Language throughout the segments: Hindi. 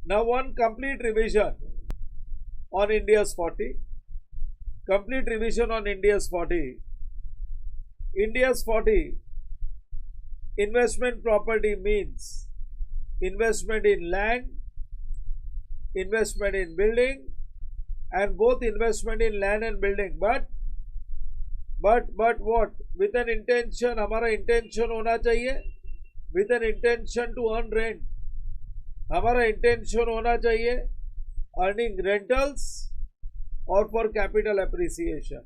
Now one complete revision on India's 40. Complete revision on India's 40. India's 40 investment property means investment in land, investment in building, and both investment in land and building. But what? With an intention, हमारा intention होना चाहिए. With an intention to earn rent. हमारा intention होना चाहिए earning rentals or for capital appreciation.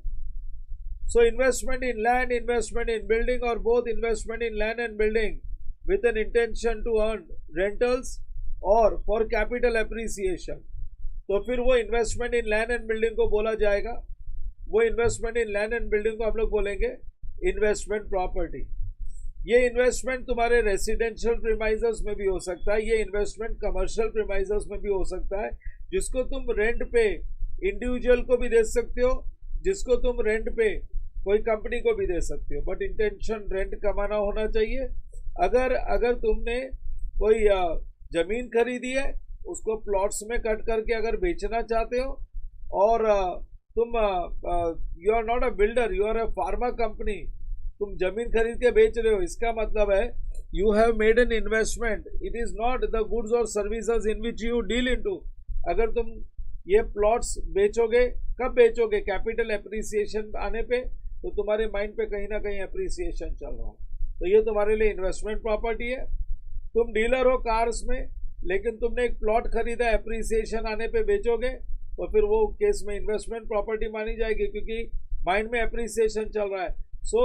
So investment in land, investment in building, or both investment in land and building with an intention to earn rentals or for capital appreciation. तो फिर वो investment in land and building को बोला जाएगा. वो investment in land and building को हम लोग बोलेंगे इन्वेस्टमेंट प्रॉपर्टी. ये इन्वेस्टमेंट तुम्हारे रेसिडेंशियल प्रीमाइजर्स में भी हो सकता है, ये इन्वेस्टमेंट कमर्शियल प्रीमाइजर्स में भी हो सकता है, जिसको तुम रेंट पे इंडिविजुअल को भी दे सकते हो, जिसको तुम रेंट पे कोई कंपनी को भी दे सकते हो. बट इंटेंशन रेंट कमाना होना चाहिए. अगर तुमने कोई जमीन खरीदी है, उसको प्लॉट्स में कट करके अगर बेचना चाहते हो, और तुम you are not a builder, you are a pharma company, तुम जमीन खरीद के बेच रहे हो, इसका मतलब है you have made an investment. It is not the goods और services in which you deal into. अगर तुम ये प्लॉट्स बेचोगे, कब बेचोगे? कैपिटल एप्रिसिएशन आने पे, तो तुम्हारे माइंड पे कहीं ना कहीं एप्रिसिएशन चल रहा है, तो ये तुम्हारे लिए इन्वेस्टमेंट प्रॉपर्टी है. तुम डीलर हो कार्स में, लेकिन तुमने एक प्लॉट खरीदा, एप्रिसिएशन आने पे बेचोगे, तो फिर वो केस में इन्वेस्टमेंट प्रॉपर्टी मानी जाएगी, क्योंकि माइंड में एप्रिसिएशन चल रहा है. सो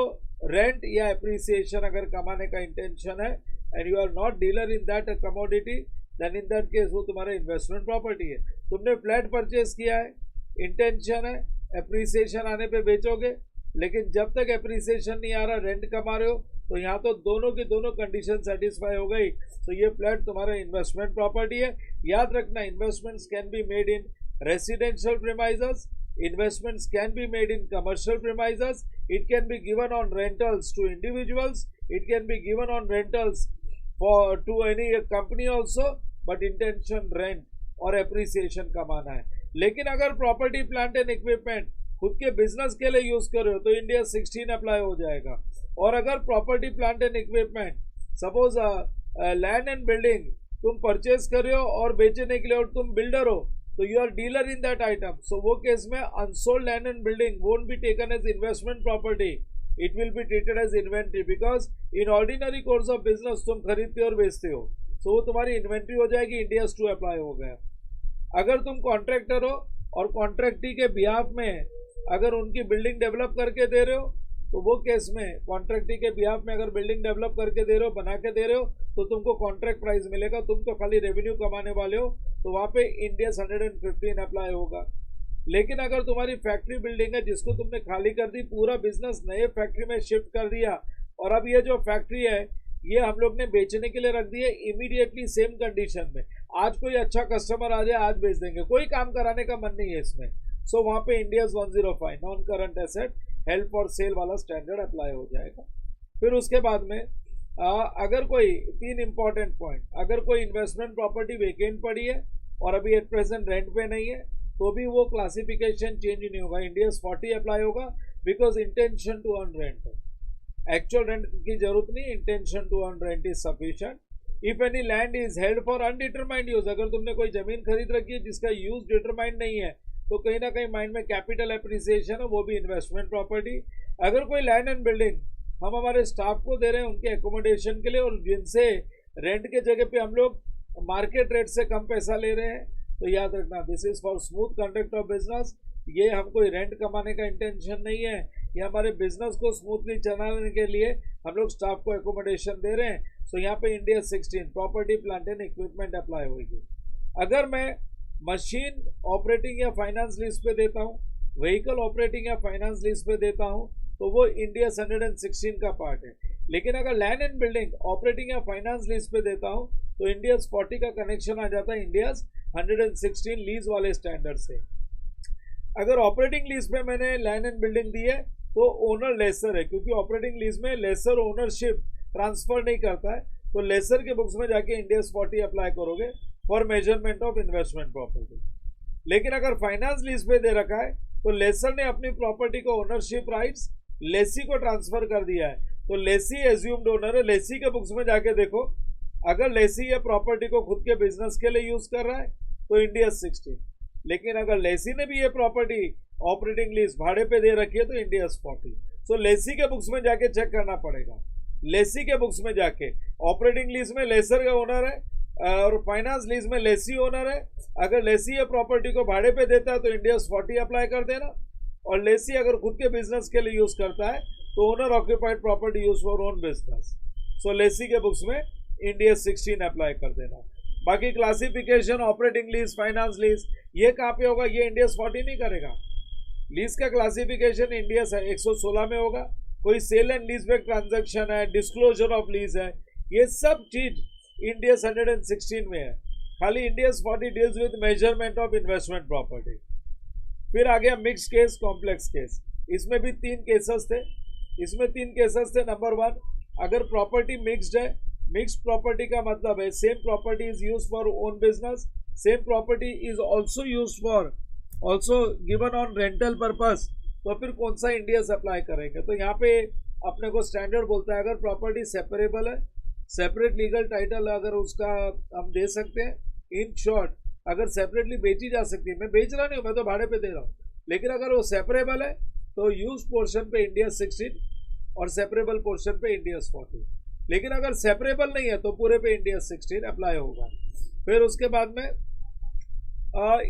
रेंट या एप्रिसिएशन अगर कमाने का इंटेंशन है and you are not dealer in that commodity, then in that case वो तुम्हारा इन्वेस्टमेंट प्रॉपर्टी है. तुमने फ्लैट परचेज किया है, इंटेंशन है एप्रिसिएशन आने पे बेचोगे, लेकिन जब तक एप्रिसिएशन नहीं आ रहा, रेंट कमा रहे हो, तो यहाँ तो दोनों की दोनों कंडीशन सेटिस्फाई हो गई, तो ये फ्लैट तुम्हारा इन्वेस्टमेंट प्रॉपर्टी है. याद रखना, investments can be made in residential premises, investments can be made in commercial premises, it can be given on rentals to individuals, it can be given on rentals for to any company also, but intention rent और appreciation कमाना है. लेकिन अगर प्रॉपर्टी प्लांट एंड इक्विपमेंट खुद के बिजनेस के लिए यूज कर रहे हो, तो इंडिया 16 अप्लाई हो जाएगा. और अगर property plant and equipment, suppose land and building तुम परचेज कर रहे हो और बेचने के लिए, और तुम बिल्डर हो, तो you are dealer in that item, so वो केस में unsold land and building won't be taken as investment property, it will be treated as inventory, because in ordinary course of business तुम खरीदते हो और बेचते हो, सो वो तुम्हारी इन्वेंट्री हो जाएगी. इंडिया 2 अप्लाई हो गया. अगर तुम कॉन्ट्रैक्टर हो और कॉन्ट्रैक्टी के बिहाफ में अगर उनकी बिल्डिंग डेवलप करके दे रहे हो, तो वो केस में कॉन्ट्रैक्टी के बिहाफ में अगर बिल्डिंग डेवलप करके दे रहे हो, बना के दे रहे हो, तो तुमको कॉन्ट्रैक्ट प्राइस मिलेगा, तुम तो खाली रेवेन्यू कमाने वाले हो, तो वहाँ पे इंडिया 115 अप्लाई होगा. लेकिन अगर तुम्हारी फैक्ट्री बिल्डिंग है जिसको तुमने खाली कर दी, पूरा बिजनेस नए फैक्ट्री में शिफ्ट कर दिया, और अब ये जो फैक्ट्री है ये हम लोग ने बेचने के लिए रख दी है इमीडिएटली सेम कंडीशन में, आज कोई अच्छा कस्टमर आ जाए आज बेच देंगे, कोई काम कराने का मन नहीं है इसमें, सो वहाँ पे India 105 non current asset help for sale वाला स्टैंडर्ड अप्लाई हो जाएगा. फिर उसके बाद में अगर कोई 3 इंपॉर्टेंट पॉइंट, अगर कोई इन्वेस्टमेंट प्रॉपर्टी वेकेंट पड़ी है और अभी एट प्रेजेंट रेंट पे नहीं है, तो भी वो क्लासिफिकेशन चेंज नहीं होगा, इंडिया 40 अप्लाई होगा, because intention to earn rent है, एक्चुअल रेंट की जरूरत नहीं, intention to earn rent is sufficient. If any land is held for undetermined use, अगर तुमने कोई जमीन खरीद रखी है जिसका यूज डिटरमाइंड नहीं है, तो कहीं ना कहीं माइंड में कैपिटल एप्रिसिएशन है, वो भी इन्वेस्टमेंट प्रॉपर्टी. अगर कोई लैंड एंड बिल्डिंग हम हमारे स्टाफ को दे रहे हैं उनके एकोमोडेशन के लिए, और जिनसे रेंट के जगह पे हम लोग मार्केट रेट से कम पैसा ले रहे हैं, तो याद रखना this is for smooth conduct of business. ये हम कोई रेंट कमाने का इंटेंशन नहीं है, ये हमारे बिजनेस को स्मूथली चलाने के लिए हम लोग स्टाफ को एकोमोडेशन दे रहे हैं. सो यहाँ पे India 16 property plant and equipment apply होगी. अगर मैं मशीन ऑपरेटिंग या फाइनेंस लीज पे देता हूँ, व्हीकल ऑपरेटिंग या फाइनेंस लीज पे देता हूँ, तो वो इंडिया 116 का पार्ट है. लेकिन अगर लैंड एंड बिल्डिंग ऑपरेटिंग या फाइनेंस लीज पे देता हूँ, तो इंडिया 40 का कनेक्शन आ जाता है इंडिया 116 लीज वाले स्टैंडर्ड से. अगर ऑपरेटिंग लीज पे मैंने लैंड एंड बिल्डिंग दी है, तो ओनर लेसर है, क्योंकि ऑपरेटिंग लीज में लेसर ओनरशिप ट्रांसफर नहीं करता है, तो लेसर के बुक्स में जाके इंडिया 40 अप्लाई करोगे. For measurement of investment property. लेकिन अगर फाइनेंस लीज पे दे रखा है तो लेसर ने अपनी प्रॉपर्टी को ओनरशिप राइट्स लेसी को ट्रांसफर कर दिया है, तो लेसी एज्यूम्ड ओनर है। लेसी के बुक्स में जाके देखो, अगर लेसी ये प्रॉपर्टी को खुद के बिजनेस के लिए यूज कर रहा है तो इंडिया 60, लेकिन अगर लेसी ने भी ये प्रॉपर्टी ऑपरेटिंग लीज भाड़े पे दे रखी है तो इंडिया 40। सो लेसी के बुक्स में जाके चेक करना पड़ेगा। लेसी के बुक्स में जाके ऑपरेटिंग लीज में लेसर का ओनर है और फाइनेंस लीज में लेसी ओनर है। अगर लेसी ये प्रॉपर्टी को भाड़े पे देता है तो इंडिया 40 अप्लाई कर देना, और लेसी अगर खुद के बिजनेस के लिए यूज करता है तो owner occupied property use for own business. So lessee के बुक्स में इंडिया 16 अप्लाई कर देना। बाकी classification operating lease, finance lease, ये कहाँ पे होगा? ये इंडिया 40 नहीं करेगा। लीज का क्लासिफिकेशन इंडिया 116 में होगा। कोई sale and lease back transaction है, डिस्क्लोजर ऑफ लीज है, ये सब चीज इंडिया 116 में है। खाली India 40 deals with measurement of investment property. फिर आ गया मिक्स केस, कॉम्प्लेक्स केस। इसमें भी 3 केसेस थे। नंबर 1, अगर प्रॉपर्टी मिक्स्ड है, मिक्स्ड प्रॉपर्टी का मतलब है same property is use for own business, same property is also use for also given on rental purpose, तो फिर कौन सा इंडिया अप्लाई करेंगे? तो यहाँ पे अपने को स्टैंडर्ड बोलता है अगर प्रॉपर्टी सेपरेबल है, सेपरेट लीगल टाइटल अगर उसका हम दे सकते हैं, इन शॉर्ट अगर सेपरेटली बेची जा सकती है, मैं बेच रहा नहीं हूँ, मैं तो भाड़े पे दे रहा हूँ, लेकिन अगर वो सेपरेबल है तो यूज पोर्शन पे इंडिया 16 और सेपरेबल पोर्शन पे इंडिया 40। लेकिन अगर सेपरेबल नहीं है तो पूरे पे इंडिया 16 अप्लाई होगा। फिर उसके बाद में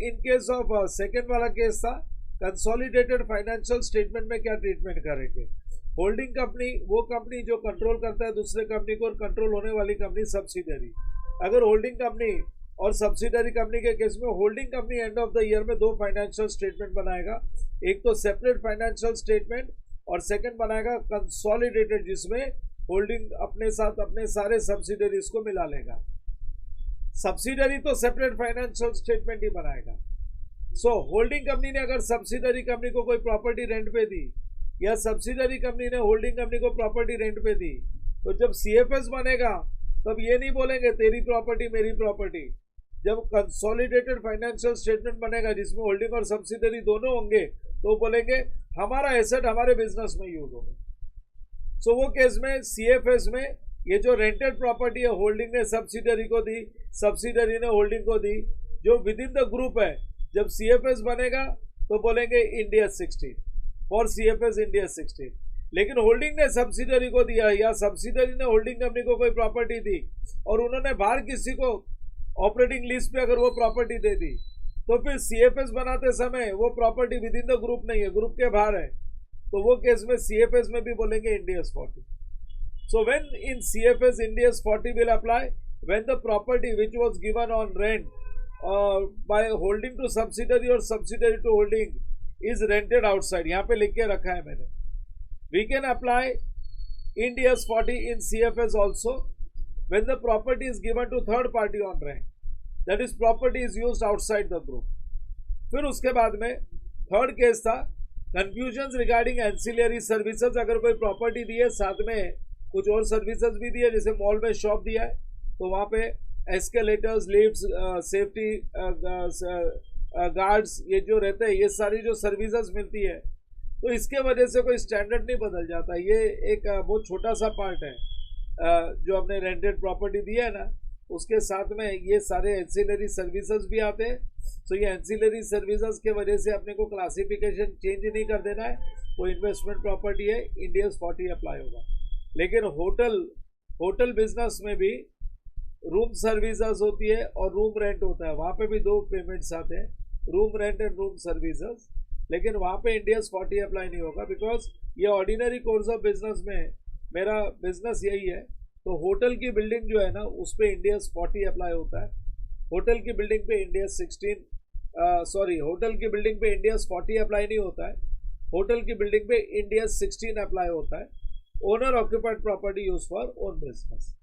इन केस ऑफ सेकेंड वाला केस था कंसोलिडेटेड फाइनेंशियल स्टेटमेंट में क्या ट्रीटमेंट करेंगे? होल्डिंग कंपनी वो कंपनी जो कंट्रोल करता है दूसरे कंपनी को, और कंट्रोल होने वाली कंपनी सब्सिडरी। अगर होल्डिंग कंपनी और सब्सिडरी कंपनी के केस में holding company end of the year में 2 फाइनेंशियल स्टेटमेंट बनाएगा, एक तो सेपरेट फाइनेंशियल स्टेटमेंट और सेकंड बनाएगा कंसोलिडेटेड, जिसमें होल्डिंग अपने साथ अपने सारे सब्सिडरीज को मिला लेगा। सब्सिडरी तो सेपरेट फाइनेंशियल स्टेटमेंट ही बनाएगा। सो होल्डिंग कंपनी ने अगर सब्सिडरी कंपनी को कोई प्रॉपर्टी रेंट पे दी या सब्सिडरी कंपनी ने होल्डिंग कंपनी को प्रॉपर्टी रेंट पे दी, तो जब सीएफएस बनेगा तब ये नहीं बोलेंगे तेरी प्रॉपर्टी मेरी प्रॉपर्टी। जब कंसोलिडेटेड फाइनेंशियल स्टेटमेंट बनेगा जिसमें होल्डिंग और सब्सिडरी दोनों होंगे तो बोलेंगे हमारा एसेट हमारे बिजनेस में यूज होगा। सो वो केस में सीएफएस में ये जो रेंटेड प्रॉपर्टी है होल्डिंग ने सब्सिडरी को दी, सब्सिडरी ने होल्डिंग को दी, जो विद इन द ग्रुप है, जब सीएफएस बनेगा तो बोलेंगे इंडिया 16 फॉर सीएफएस इंडिया 16। लेकिन होल्डिंग ने सब्सिडरी को दिया या सब्सिडरी ने होल्डिंग कंपनी को कोई प्रॉपर्टी दी और उन्होंने बाहर किसी को ऑपरेटिंग लीज पे अगर वो प्रॉपर्टी दे दी, तो फिर सीएफएस बनाते समय वो property with in the group नहीं है, ग्रुप के बाहर है, तो वो केस में सीएफएस में भी बोलेंगे India 40। So when in CFS India 40 will apply when the property which was given on rent by holding to subsidiary और subsidiary to holding is rented outside. यहाँ पे लिख के रखा है मैंने। We can apply India 40 in CFS also when the property is given to third party on rent, that is property is used outside the group। फिर उसके बाद में थर्ड केस था कंफ्यूजन रिगार्डिंग एंसिलरी सर्विसेज। अगर कोई प्रॉपर्टी दी है साथ में कुछ और सर्विसेज भी दी है, जैसे मॉल में शॉप दिया है तो वहाँ पे एस्केलेटर्स, लिफ्ट्स, सेफ्टी गार्ड्स, ये जो रहते हैं, ये सारी जो सर्विसेज मिलती है, तो इसके वजह से कोई स्टैंडर्ड नहीं बदल जाता। ये एक बहुत छोटा सा पार्ट है जो हमने रेंटेड प्रॉपर्टी दिया है ना, उसके साथ में ये सारे एंसिलरी सर्विसेज भी आते हैं। तो ये एंसिलरी सर्विसेज के वजह से अपने को क्लासिफिकेशन चेंज नहीं कर देना है, वो इन्वेस्टमेंट प्रॉपर्टी है, इंडिया 40 अप्लाई होगा। लेकिन होटल बिजनेस में भी रूम सर्विसेज होती है और रूम रेंट होता है, वहाँ पे भी 2 पेमेंट्स आते हैं, room rent and room services. लेकिन वहाँ पे इंडिया 40 अप्लाई नहीं होगा, बिकॉज ये ऑर्डिनरी कोर्स ऑफ बिजनेस में मेरा बिजनेस यही है। तो होटल की बिल्डिंग जो है ना उस पर इंडिया 40 अप्लाई होता है, होटल की बिल्डिंग पे इंडिया 16 होटल की बिल्डिंग पे इंडिया 40 अप्लाई नहीं होता है, होटल की बिल्डिंग पे इंडिया 16 अप्लाई होता है। Owner occupied property use for own business,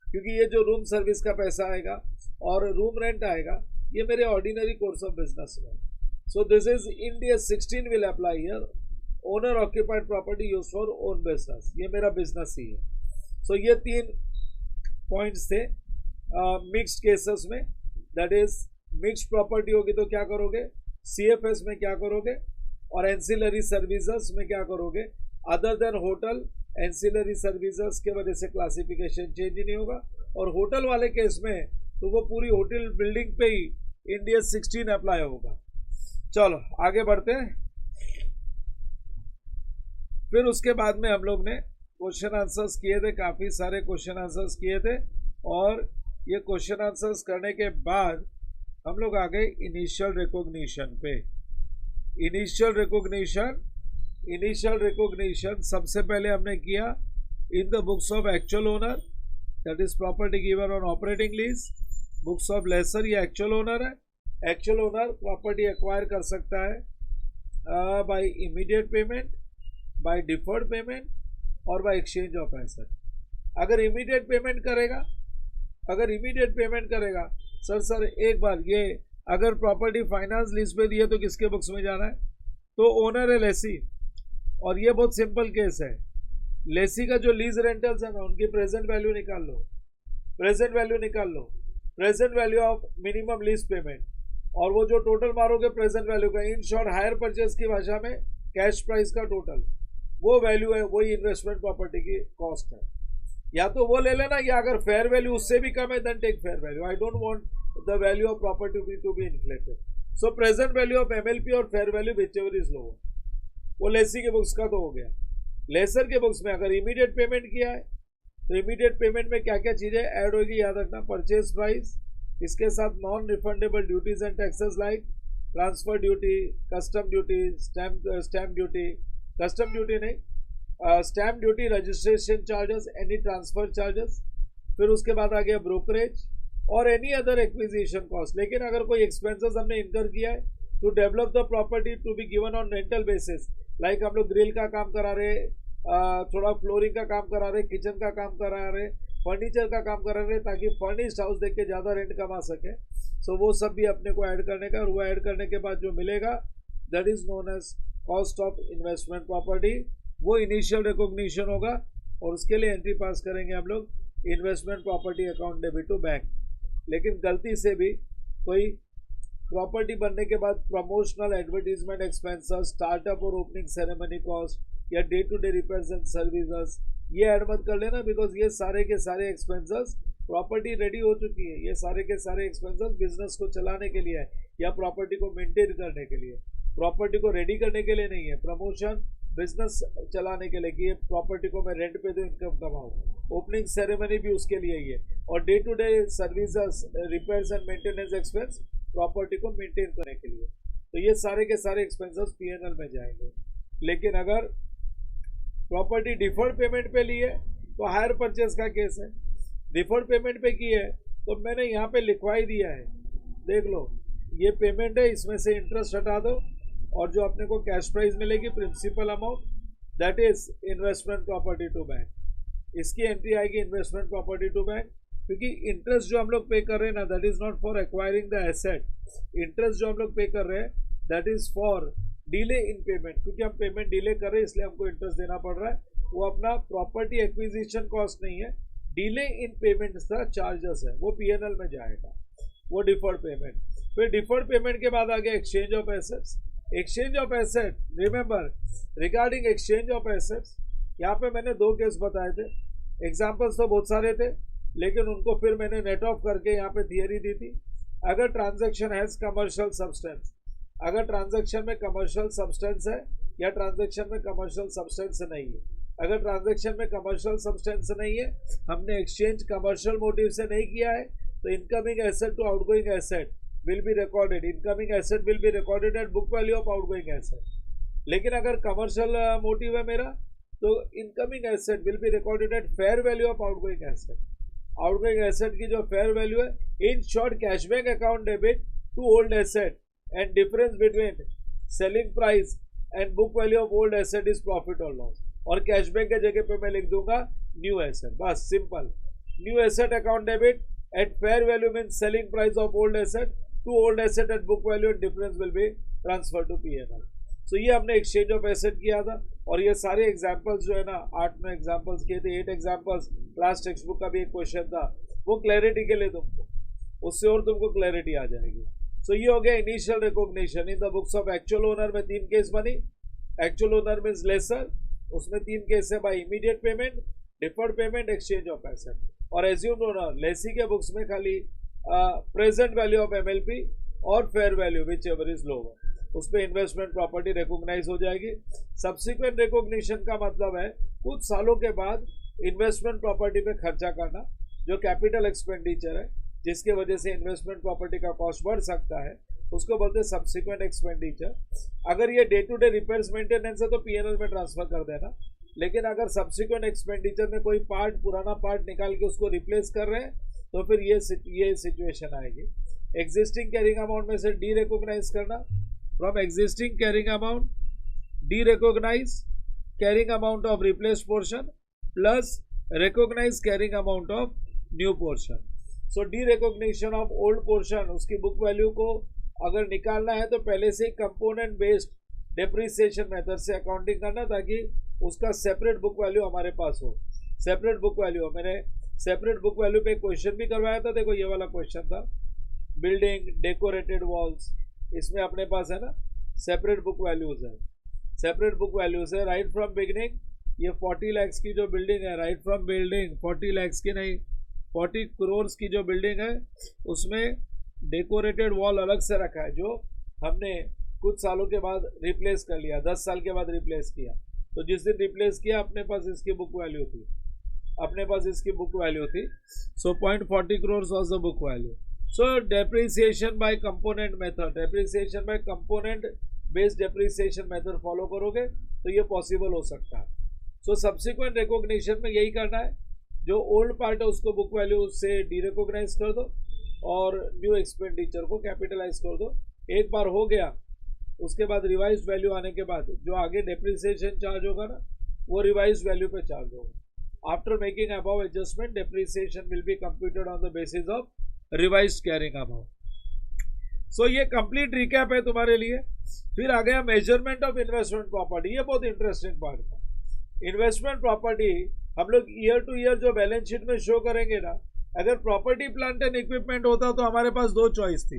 क्योंकि ये जो रूम सर्विस का पैसा आएगा और रूम रेंट आएगा ये मेरे ऑर्डिनरी कोर्स ऑफ बिजनेस में। So this is India 16 will apply here, owner occupied property use for own business, ये मेरा बिजनेस ही है। सो ये 3 पॉइंट्स थे मिक्स्ड केसेस में। दैट इज मिक्स्ड प्रॉपर्टी होगी तो क्या करोगे, CFS में क्या करोगे, और एंसिलरी सर्विसेज में क्या करोगे, other than hotel ancillary services के वजह से क्लासिफिकेशन चेंज नहीं होगा। और होटल वाले केस में तो वो पूरी होटल बिल्डिंग पे ही इंडिया 16 अप्लाई होगा। चलो आगे बढ़ते हैं। फिर उसके बाद में हम लोग ने क्वेश्चन आंसर्स किए थे, काफ़ी सारे क्वेश्चन आंसर्स किए थे, और ये क्वेश्चन आंसर्स करने के बाद हम लोग आ गए इनिशियल रिकॉग्निशन पे। इनिशियल रिकॉग्निशन सबसे पहले हमने किया in the books of actual owner, that is property given on operating lease. Books of lessor ये एक्चुअल ओनर है। एक्चुअल ओनर प्रॉपर्टी एक्वायर कर सकता है by immediate payment, by deferred payment और बाय एक्सचेंज ऑफ एसेट। अगर इमीडिएट पेमेंट करेगा सर एक बार, ये अगर प्रॉपर्टी फाइनेंस लीज पे दी है तो किसके बुक्स में जाना है, तो ओनर है लेसी। और ये बहुत सिंपल केस है, लेसी का जो लीज रेंटल्स है ना उनकी प्रेजेंट वैल्यू निकाल लो, present value of minimum lease payment, और वो जो टोटल मारोगे प्रेजेंट वैल्यू का, इन शॉर्ट हायर परचेज की भाषा में कैश प्राइस का टोटल, वो वैल्यू है, वही इन्वेस्टमेंट प्रॉपर्टी की कॉस्ट है। या तो वो ले लेना, या अगर फेयर वैल्यू उससे भी कम है then take fair value. I don't want the value of property to be inflated, so present value of MLP और fair value whichever is lower. वो लेसी के बुक्स का तो हो गया। लेसर के बुक्स में अगर इमीडिएट पेमेंट किया है तो इमीडिएट पेमेंट में क्या क्या चीजें ऐड होगी याद रखना, परचेज प्राइस, इसके साथ non refundable duties and taxes like transfer duty, custom duty, stamp duty, custom duty नहीं, stamp duty, registration charges, any transfer charges. फिर उसके बाद आ गया ब्रोकरेज और एनी अदर एक्विजिशन कॉस्ट। लेकिन अगर कोई एक्सपेंसेस हमने इनकर किया है to develop the property to be given on rental basis, like हम लोग ग्रिल का काम करा रहे, थोड़ा फ्लोरिंग का काम करा रहे, किचन का काम करा रहे, फर्नीचर का काम करा रहे, ताकि फर्निश्ड हाउस देख के ज़्यादा रेंट कमा सके, सो वो सब भी अपने को ऐड करने का। और वो ऐड करने के बाद जो मिलेगा that is known as cost of investment property, वो इनिशियल रिकॉग्निशन होगा। और उसके लिए एंट्री पास करेंगे हम लोग investment property account debit to bank. लेकिन गलती से भी कोई प्रॉपर्टी बनने के बाद प्रमोशनल एडवर्टीजमेंट एक्सपेंसेस, स्टार्टअप और ओपनिंग सेरेमनी कॉस्ट या day to day repairs and services ये ऐड मत कर लेना, बिकॉज ये सारे के सारे एक्सपेंसेस प्रॉपर्टी रेडी हो चुकी है, ये सारे के सारे एक्सपेंसेस बिजनेस को चलाने के लिए है या प्रॉपर्टी को मेंटेन करने के लिए, प्रॉपर्टी को रेडी करने के लिए नहीं है। प्रमोशन बिजनेस चलाने के लिए कि ये प्रॉपर्टी को मैं रेंट पे दूं, इनकम कमाऊं। ओपनिंग सेरेमनी भी उसके लिए ही है। और day to day services, repairs and maintenance expense property को मेंटेन करने के लिए। तो ये सारे के सारे एक्सपेंसेस P&L में जाएंगे। लेकिन अगर प्रॉपर्टी डिफर्ड पेमेंट पे ली है तो हायर परचेज का केस है। डिफर्ड पेमेंट पे की है तो मैंने यहाँ पे लिखवा ही दिया है, देख लो, ये पेमेंट है, इसमें से इंटरेस्ट हटा दो और जो अपने को कैश प्राइस मिलेगी principal amount, that is investment property to bank, इसकी एंट्री आएगी इन्वेस्टमेंट प्रॉपर्टी टू बैंक। क्योंकि इंटरेस्ट जो हम लोग पे कर रहे हैं ना, that is not for acquiring the asset, interest जो हम लोग पे कर रहे हैं that is for delay in payment, क्योंकि हम पेमेंट डिले कर रहे हैं इसलिए हमको इंटरेस्ट देना पड़ रहा है। वो अपना प्रॉपर्टी एक्विजिशन कॉस्ट नहीं है, डिले इन पेमेंट का चार्जेस है, वो P&L में जाएगा, वो डिफर्ड पेमेंट। फिर डिफर्ड पेमेंट के बाद आ गया exchange of assets. Exchange of asset, remember regarding exchange of assets, यहाँ पे मैंने 2 केस बताए थे, एग्जाम्पल्स तो बहुत सारे थे लेकिन उनको फिर मैंने नेट ऑफ करके यहाँ पे थियरी दी थी। अगर ट्रांजैक्शन हैज कमर्शियल सब्सटेंस, अगर ट्रांजैक्शन में कमर्शियल सब्सटेंस है या ट्रांजैक्शन में कमर्शियल सब्सटेंस नहीं है, अगर ट्रांजैक्शन में कमर्शियल सब्सटेंस नहीं है, हमने एक्सचेंज कमर्शियल मोटिव से नहीं किया है, तो incoming asset to outgoing asset will be recorded, incoming asset will be recorded at book value of outgoing asset। लेकिन अगर कमर्शियल मोटिव है मेरा तो incoming asset will be recorded at fair value of outgoing asset। Outgoing asset की जो फेयर वैल्यू है, in short cashback account debit to old asset and difference between selling price and book value of old asset is profit और लॉस। और कैशबैक के जगह पे मैं लिख दूंगा न्यू एसेट, बस simple. New asset account debit at fair value means selling price of old asset to old asset at book value and difference will be transfer to P&L। So ये हमने एक्सचेंज ऑफ एसेट किया था। और ये सारे एग्जांपल्स जो है ना, 8-9 एग्जांपल्स किए थे, 8 एग्जांपल्स क्लास टेक्स्ट बुक का भी एक क्वेश्चन था, वो क्लैरिटी के लिए तुमको उससे और तुमको क्लैरिटी आ जाएगी। सो ये हो गया initial recognition. In the books of actual owner में 3 केस बनी। एक्चुअल ओनर मीन्स लेसर, उसमें 3 केस है, by immediate payment, deferred payment, exchange of asset. और एज्यूम्ड ओनर लेसी के बुक्स में खाली प्रेजेंट वैल्यू ऑफ एमएलपी और fair value whichever is lower, उस पर इन्वेस्टमेंट प्रॉपर्टी रिकॉग्नाइज हो जाएगी। सब्सिक्वेंट रिकॉग्निशन का मतलब है कुछ सालों के बाद इन्वेस्टमेंट प्रॉपर्टी पे खर्चा करना, जो कैपिटल एक्सपेंडिचर है, जिसके वजह से इन्वेस्टमेंट प्रॉपर्टी का कॉस्ट बढ़ सकता है, उसको बोलते हैं सब्सिक्वेंट एक्सपेंडिचर। अगर ये day to day repairs maintenance है तो पीएनएल में ट्रांसफर कर देना, लेकिन अगर सब्सिक्वेंट एक्सपेंडिचर में कोई पार्ट, पुराना पार्ट निकाल के उसको रिप्लेस कर रहे हैं तो फिर ये सिचुएशन आएगी। एग्जिस्टिंग कैरिंग अमाउंट में से डी रिकॉग्नाइज करना, from existing carrying amount derecognise carrying amount of replace portion plus recognise carrying amount of new portion. So derecognition of old portion, उसकी बुक वैल्यू को अगर निकालना है तो पहले से कंपोनेंट बेस्ड डेप्रिसिएशन मेथड से अकाउंटिंग करना, ताकि उसका सेपरेट बुक वैल्यू हमारे पास हो। सेपरेट बुक वैल्यू, मैंने सेपरेट बुक वैल्यू पे क्वेश्चन भी करवाया था, देखो ये वाला क्वेश्चन था, बिल्डिंग डेकोरेटेड वॉल्स, इसमें अपने पास है ना सेपरेट बुक वैल्यूज है। सेपरेट बुक वैल्यूज है राइट फ्रॉम बिगिनिंग, ये 40 लाख की जो बिल्डिंग है, राइट फ्रॉम बिल्डिंग 40 लाख की नहीं, 40 करोड़ की जो बिल्डिंग है, उसमें डेकोरेटेड वॉल अलग से रखा है, जो हमने कुछ सालों के बाद रिप्लेस कर लिया, 10 साल के बाद रिप्लेस किया। तो जिस दिन रिप्लेस किया अपने पास इसकी बुक वैल्यू थी, अपने पास इसकी बुक वैल्यू थी। So 0.40 crore was the book value. So depreciation by component method, depreciation by component based depreciation method follow करोगे तो ये पॉसिबल हो सकता है। सो सब्सिक्वेंट रिकॉग्निशन में यही करना है, जो ओल्ड पार्ट है उसको बुक वैल्यू से डी रिकॉग्नाइज कर दो और न्यू एक्सपेंडिचर को कैपिटलाइज कर दो। एक बार हो गया, उसके बाद रिवाइज्ड वैल्यू आने के बाद जो आगे डेप्रिसिएशन चार्ज होगा ना, वो रिवाइज्ड वैल्यू पे चार्ज होगा। After making above adjustment depreciation will be computed on the basis of revised carrying amount. So ये कंप्लीट रिकैप है तुम्हारे लिए। फिर आ गया मेजरमेंट ऑफ इन्वेस्टमेंट प्रॉपर्टी, ये बहुत इंटरेस्टिंग पार्ट था। इन्वेस्टमेंट प्रॉपर्टी हम लोग ईयर टू ईयर जो बैलेंस शीट में शो करेंगे ना, अगर प्रॉपर्टी प्लांट एंड इक्विपमेंट होता तो हमारे पास 2 चॉइस थी।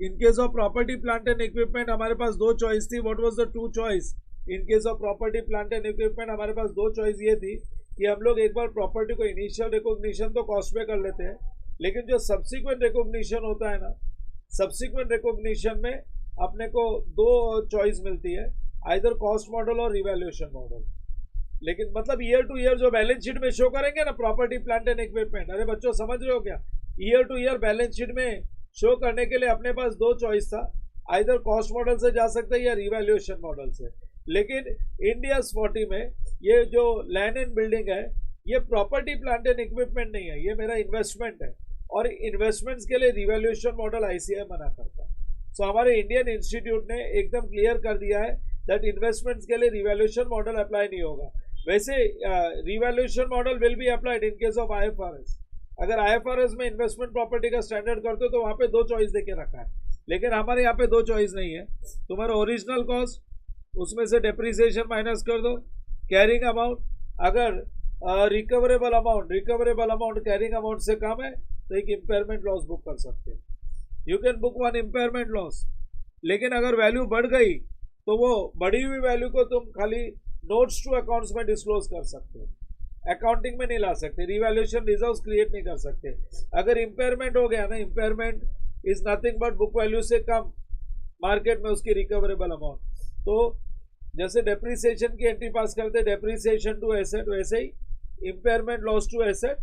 In case of property plant and equipment हमारे पास 2 चॉइस थी। What was the 2 choice? In case of property plant and equipment हमारे पास 2 चॉइस ये थी कि हम लोग एक बार प्रॉपर्टी को इनिशियल रिकॉग्निशन तो कॉस्ट पे कर लेते हैं, लेकिन जो सब्सिक्वेंट रिकॉग्निशन होता है ना, सब्सिक्वेंट रिकॉग्निशन में अपने को 2 चॉइस मिलती है, आइदर कॉस्ट मॉडल और रिवैल्यूएशन मॉडल। लेकिन मतलब ईयर टू ईयर जो बैलेंस शीट में शो करेंगे ना प्रॉपर्टी प्लांट एंड इक्विपमेंट, अरे बच्चों समझ रहे हो क्या? Year two year balance sheet में शो करने के लिए अपने पास 2 चॉइस था, आइदर कॉस्ट मॉडल से जा सकते हैं या रिवैल्यूएशन मॉडल से। लेकिन इंडिया 40 में ये जो लैंड एंड बिल्डिंग है, ये प्रॉपर्टी प्लांट एंड इक्विपमेंट नहीं है, ये मेरा इन्वेस्टमेंट है, और इन्वेस्टमेंट्स के लिए रिवैल्यूएशन मॉडल आईसीआई मना करता है। सो हमारे इंडियन इंस्टीट्यूट ने एकदम क्लियर कर दिया है दैट इन्वेस्टमेंट्स के लिए रिवैल्यूएशन मॉडल अप्लाई नहीं होगा। वैसे revaluation model will be applied in case of IFRS. अगर आईएफआरएस में इन्वेस्टमेंट प्रॉपर्टी का स्टैंडर्ड करते हो तो वहां पे 2 चॉइस देके रखा है, लेकिन हमारे यहाँ पे 2 चॉइस नहीं है। तुम्हारा ओरिजिनल कॉस्ट, उसमें से डेप्रिसिएशन माइनस कर दो, कैरिंग अमाउंट, अगर रिकवरेबल अमाउंट कैरिंग अमाउंट से कम है तो एक इम्पेयरमेंट लॉस बुक कर सकते हैं। You can book 1 impairment loss, लेकिन अगर वैल्यू बढ़ गई तो वो बढ़ी हुई वैल्यू को तुम खाली नोट्स टू अकाउंट्स में डिस्क्लोज कर सकते हो, अकाउंटिंग में नहीं ला सकते, रिवैल्यूएशन रिजर्व्स क्रिएट नहीं कर सकते। अगर इम्पेयरमेंट हो गया ना, impairment is nothing but book value से कम मार्केट में उसकी रिकवरेबल अमाउंट, तो जैसे डेप्रिसिएशन की एंट्री पास करते डेप्रिसिएशन टू एसेट, वैसे ही impairment loss to asset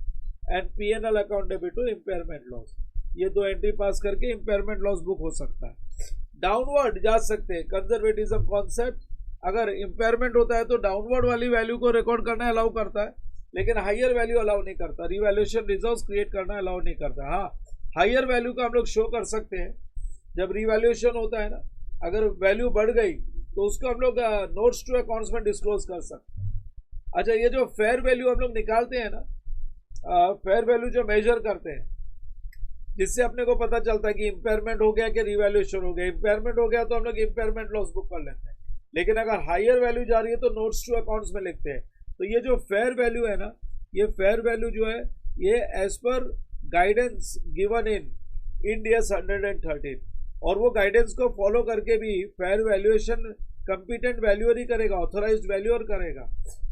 and PNL account debit to impairment loss, ये 2 एंट्री पास करके इम्पेयरमेंट लॉस बुक हो सकता है। डाउनवर्ड जा सकते हैं, कंजर्वेटिज्म कॉन्सेप्ट, अगर इम्पेयरमेंट होता है तो डाउनवर्ड वाली वैल्यू को रिकॉर्ड करना अलाउ करता है, लेकिन हायर वैल्यू अलाउ नहीं करता, रिवैल्यूएशन रिजर्व्स क्रिएट करना अलाउ नहीं करता। हाँ, हायर वैल्यू का हम लोग शो कर सकते हैं जब रिवैल्यूएशन होता है ना, अगर वैल्यू बढ़ गई तो उसको हम लोग नोट्स टू अकाउंट्स में डिस्क्लोज कर सकते हैं। अच्छा, ये जो फेयर वैल्यू हम लोग निकालते हैं ना, फेयर वैल्यू जो मेजर करते हैं, जिससे अपने को पता चलता है कि इम्पेयरमेंट हो गया कि रिवैल्यूएशन हो गया। इम्पेयरमेंट हो गया तो हम लोग इम्पेयरमेंट लॉस बुक कर लेते हैं, लेकिन अगर हायर वैल्यू जा रही है तो नोट्स टू अकाउंट्स में लिखते हैं। तो ये जो फेयर वैल्यू है ना, ये फेयर वैल्यू जो है ये एज पर guidance given in Ind AS 113, और वो गाइडेंस को फॉलो करके भी फेयर वैल्यूएशन कंपिटेंट वैल्यूअर ही करेगा, ऑथोराइज्ड वैल्यूअर करेगा।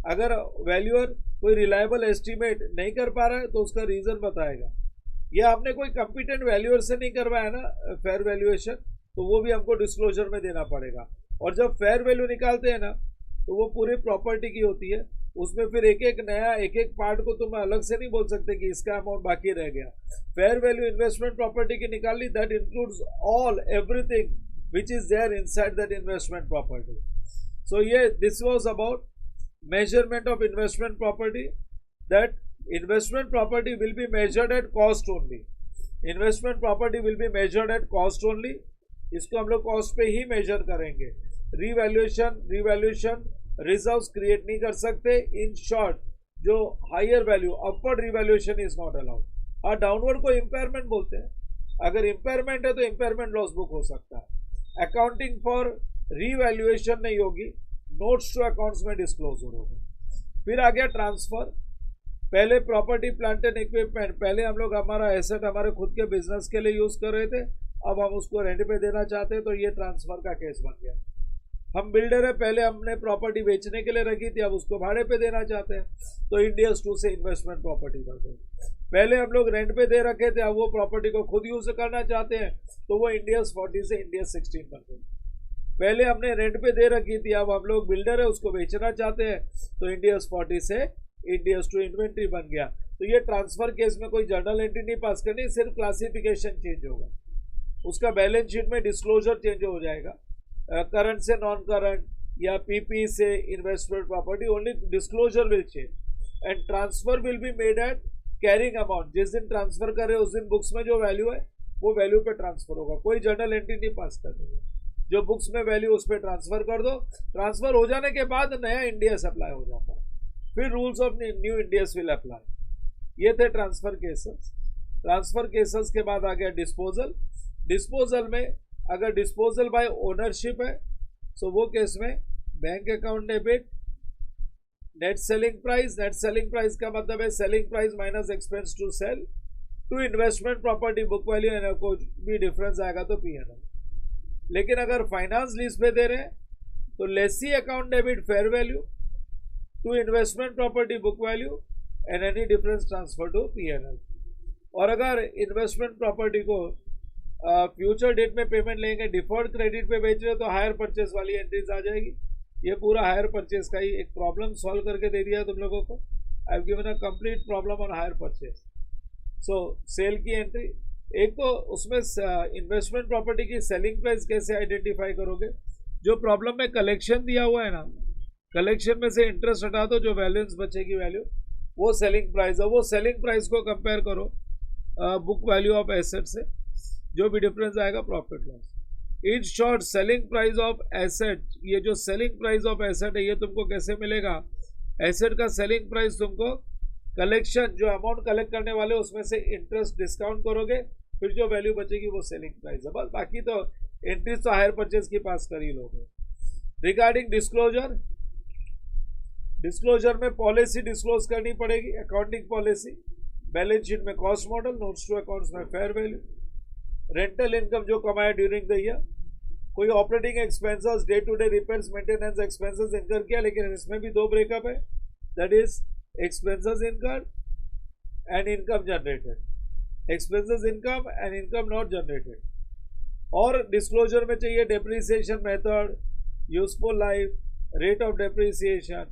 अगर वैल्यूअर कोई रिलायबल एस्टिमेट नहीं कर पा रहा है तो उसका रीजन बताएगा। ये आपने कोई कंपिटेंट वैल्यूअर से नहीं करवाया ना फेयर वैल्यूएशन, तो वो भी हमको डिस्क्लोजर में देना पड़ेगा। और जब फेयर वैल्यू निकालते हैं ना तो वो पूरी प्रॉपर्टी की होती है, उसमें फिर एक एक नया एक एक पार्ट को तुम अलग से नहीं बोल सकते कि इसका अमाउंट बाकी रह गया। फेयर वैल्यू इन्वेस्टमेंट प्रॉपर्टी की निकालनी, that includes all everything which is there inside that investment property. So this was about measurement of investment property, that investment property will be measured at cost only. Investment property will be measured at cost only. इसको हम लोग कॉस्ट पे ही मेजर करेंगे। रिवैल्यूएशन रिजर्व्स क्रिएट नहीं कर सकते। इन शॉर्ट, जो higher value upward revaluation is not allowed. हाँ, डाउनवर्ड को इम्पेयरमेंट बोलते हैं। अगर इम्पेयरमेंट है तो इम्पेयरमेंट लॉस बुक हो सकता है। अकाउंटिंग फॉर रीवैल्यूएशन नहीं होगी, नोट्स टू अकाउंट्स में डिस्क्लोजर होगा। फिर आ गया ट्रांसफर। पहले प्रॉपर्टी प्लांट एंड इक्विपमेंट, पहले हम लोग हमारा एसेट हमारे खुद के बिजनेस के लिए यूज कर रहे थे, अब हम उसको रेंट पे देना चाहते हैं, तो ये ट्रांसफर का केस बन गया। हम बिल्डर है, पहले हमने प्रॉपर्टी बेचने के लिए रखी थी, अब उसको भाड़े पे देना चाहते हैं, तो इंडियस 2 से इन्वेस्टमेंट प्रॉपर्टी करते हैं। पहले हम लोग रेंट पे दे रखे थे, अब वो प्रॉपर्टी को खुद यूज करना चाहते हैं, तो वो इंडियस 40 से इंडियस 16 करते हैं। पहले हमने रेंट पे दे रखी थी, अब हम लोग बिल्डर है, उसको बेचना चाहते हैं, तो इंडियस 40 से इंडियस 2 इन्वेंट्री बन गया। तो ये ट्रांसफर केस में कोई जर्नल एंट्री नहीं पास करनी, सिर्फ क्लासिफिकेशन चेंज होगा, उसका बैलेंस शीट में डिस्क्लोजर चेंज हो जाएगा। करंट से नॉन करंट या पीपी से investment property, only disclosure will change and transfer will be made at carrying amount. जिस दिन ट्रांसफर करे उस दिन बुक्स में जो वैल्यू है वो वैल्यू पे ट्रांसफर होगा, कोई जर्नल एंट्री नहीं पास करनी है। जो बुक्स में वैल्यू उस पर ट्रांसफर कर दो, ट्रांसफर हो जाने के बाद नया इंडियस अप्लाई हो जाता है, फिर rules of new Indians will apply. ये थे ट्रांसफर केसेस। ट्रांसफर केसेस के बाद आ गया डिस्पोजल। डिस्पोजल में अगर डिस्पोजल बाय ओनरशिप है तो वो केस में bank account debit, net selling price. Net selling price का मतलब है selling price minus expense to sell to investment property book value, कोई भी डिफरेंस आएगा तो P&L। लेकिन अगर फाइनेंस लीज पे दे रहे हैं तो lessee account debit fair value to investment property book value and any difference transfer to P&L। और अगर इन्वेस्टमेंट प्रॉपर्टी को फ्यूचर डेट में पेमेंट लेंगे, डिफर्ड क्रेडिट पे बेच रहे हो, तो हायर परचेस वाली एंट्रीज आ जाएगी। ये पूरा हायर परचेस का ही एक प्रॉब्लम सॉल्व करके दे दिया है तुम लोगों को। I have given a complete problem on hire purchase. So sale की एंट्री, एक तो उसमें इन्वेस्टमेंट प्रॉपर्टी की सेलिंग प्राइस कैसे आइडेंटिफाई करोगे। जो प्रॉब्लम में कलेक्शन दिया हुआ है ना, कलेक्शन में से इंटरेस्ट हटा दो, जो बैलेंस बचेगी वैल्यू वो सेलिंग प्राइस है। वो सेलिंग प्राइस को कंपेयर करो बुक वैल्यू ऑफ एसेट से, जो भी डिफरेंस आएगा profit loss. In short, selling price of asset, ये जो सेलिंग प्राइस ऑफ एसेट है ये तुमको कैसे मिलेगा। एसेट का सेलिंग प्राइस तुमको कलेक्शन, जो अमाउंट कलेक्ट करने वाले उसमें से इंटरेस्ट डिस्काउंट करोगे, फिर जो वैल्यू बचेगी वो सेलिंग प्राइस है। बस बाकी तो एंट्रीज तो हायर परचेज की पास कर ही लोगे। रिगार्डिंग डिस्क्लोजर, डिस्क्लोजर में पॉलिसी डिस्क्लोज करनी पड़ेगी, अकाउंटिंग पॉलिसी। बैलेंस शीट में cost model, notes to accounts में फेयर वैल्यू, रेंटल इनकम जो कमाया ड्यूरिंग द ईयर, कोई operating expenses, day to day repairs maintenance expenses incur किया, लेकिन इसमें भी दो ब्रेकअप है, that is expenses incurred and income generated. Expenses income and income not generated. और डिस्क्लोजर में चाहिए depreciation method, useful life, rate of depreciation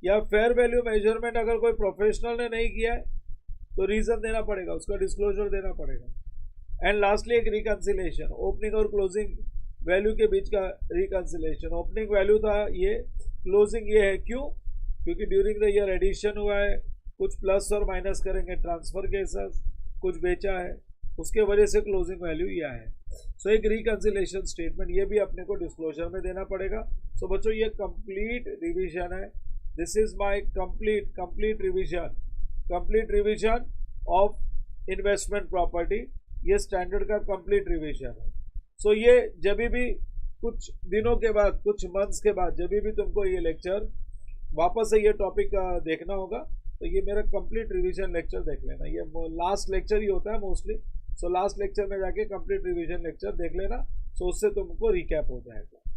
या फेयर वैल्यू मेजरमेंट। अगर कोई प्रोफेशनल ने नहीं किया है तो रीजन देना पड़ेगा, उसका डिस्क्लोजर देना पड़ेगा। एंड लास्टली एक रिकंसिलेशन, ओपनिंग और क्लोजिंग वैल्यू के बीच का रिकंसिलेशन। ओपनिंग वैल्यू था ये, क्लोजिंग ये है, क्यों? क्योंकि ड्यूरिंग द ईयर एडिशन हुआ है, कुछ प्लस और माइनस करेंगे ट्रांसफर केसेस, कुछ बेचा है, उसके वजह से क्लोजिंग वैल्यू ये है। सो एक रिकंसिलेशन स्टेटमेंट ये भी अपने को डिस्क्लोजर में देना पड़ेगा। सो बच्चों ये कंप्लीट रिविजन है, this is my complete revision of investment property. ये स्टैंडर्ड का कंप्लीट रिविजन है। सो ये जब भी कुछ दिनों के बाद, कुछ मंथ्स के बाद, जब भी तुमको ये लेक्चर वापस से ये टॉपिक देखना होगा, तो ये मेरा कंप्लीट रिवीजन लेक्चर देख लेना। ये लास्ट लेक्चर ही होता है मोस्टली, सो लास्ट लेक्चर में जाके कंप्लीट रिवीजन लेक्चर देख लेना, सो उससे तुमको रिकैप हो जाएगा।